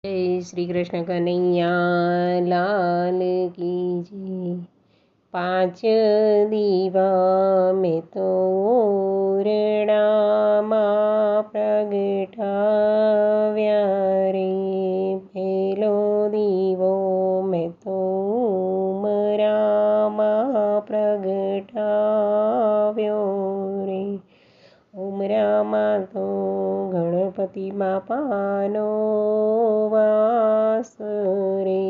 जय श्री कृष्ण कन्हैया लाल की जय। 5 દીવા મેં તો ઓરડામાં પ્રગટાવ્યા રે, પહેલો દીવો મેં તો ઉમરામાં પ્રગટાવ્યો રે. ઉમરામાં તો ગણપતિ બાપાનો વાસ રે.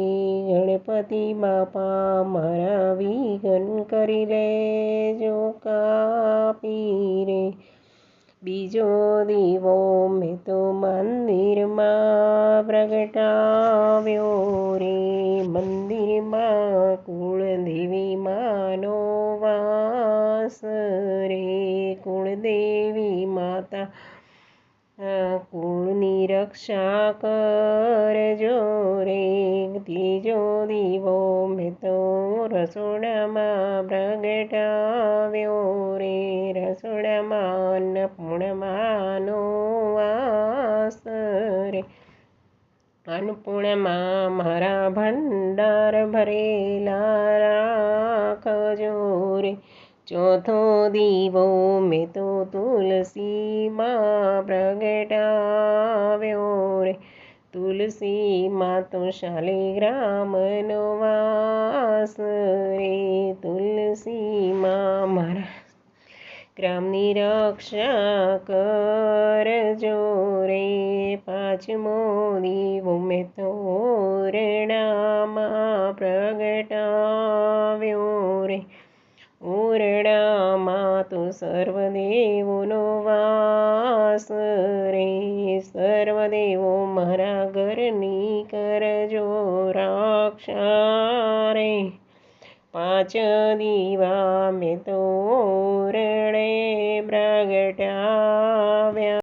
ગણપતિ બાપા મારા વિઘ્ન કરી લેજો કાપી રે. બીજો દીવો મેં તો મંદિરમાં પ્રગટાવ્યો રે. મંદિરમાં કુળદેવી માનો વાસ રે. કુળદેવી માતા કુળની રક્ષા કરજો રે. ત્રીજો દીવો મેં તો રસોડામાં પ્રગટાવ્યો રે. રસોડામાં અન્નપૂર્ણાનો વાસ રે. અન્નપૂર્ણામાં મારા ભંડાર ભરેલા રાખજો રે. ચોથો દીવો મેં તો તુલસીમાં પ્રગટાવ્યો રે. તુલસીમાં તો શાલિગ્રામનો વાસ રે. તુલસીમાં મારા ગ્રામની રક્ષા કરજો રે. પાંચમો દીવો મેં તો ઓરડામાં પ્રગટાવ્યો રે. ઓરડામાં તો સર્વદેવોનો વાસ રે. સર્વદેવો મારા ઘરની કરજો રક્ષા રે. 5 દીવા મેં તો ઓરડે